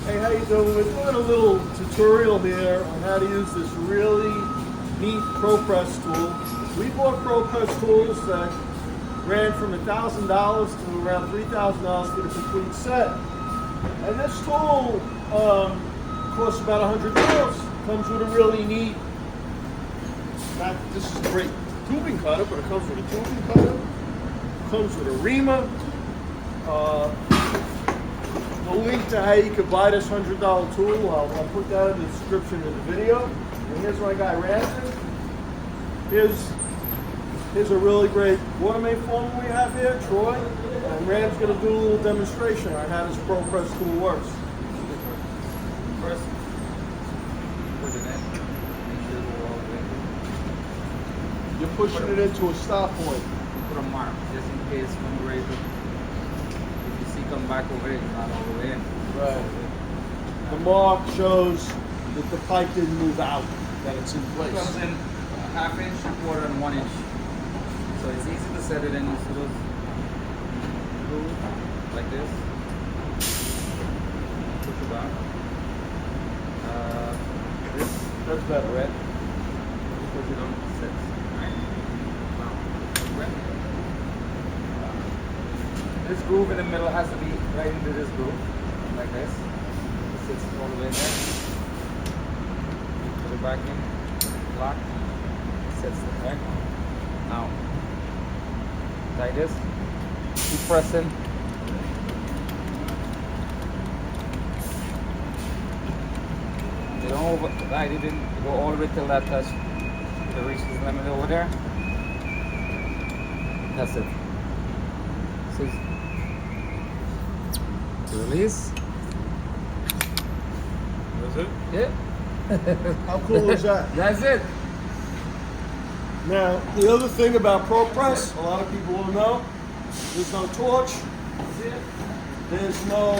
Hey, how you doing? We're doing a little tutorial here on how to use this really neat ProPress tool. We bought ProPress tools that ran from $1,000 to around $3,000 for the complete set. And this tool costs about $100. Comes with a really neat, this is a great tubing cutter, but it comes with a tubing cutter. Comes with a reamer. The link to how you can buy this $100 tool, I'll put that in the description of the video. And here's my guy Ransom. Here's a really great watermate foreman we have here, Troy. And Ram's going to do a little demonstration on how this ProPress tool works. First, put it in. Make sure it will all in. You're pushing it into a stop point. Put a mark, just in case when you're ready to, if you see come back over it, it's not all the way in. Right. The mark shows that the pipe didn't move out, that it's in place. It comes in a ½ inch, a quarter, and 1 inch. So it's easy to set it in. You see those grooves like this. Push it down. That's better, right? Push it on, sets. Right? Now, this groove in the middle has to be right into this groove, like this. It sits all the way in there. Put it back in, lock, sets it back. Now, like this, keep pressing. You don't override it, didn't go all the way till that touch. It reaches the limit over there. That's it. So to release. That's it? Yeah. How cool is that? That's it. Now, the other thing about ProPress, a lot of people will know, there's no torch, there's no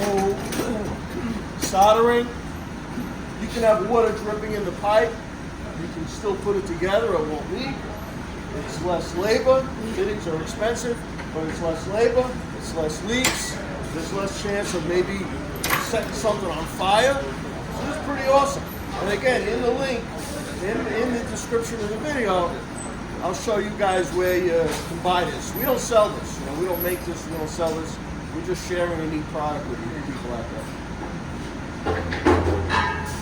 soldering. You can have water dripping in the pipe, you can still put it together, it won't leak. It's less labor, fittings are expensive, but it's less labor, it's less leaks, there's less chance of maybe setting something on fire. So this is pretty awesome. And again, in the link, in the description of the video, I'll show you guys where you can buy this. We don't sell this, we don't make this, we don't sell this. We're just sharing a neat product with you people out there.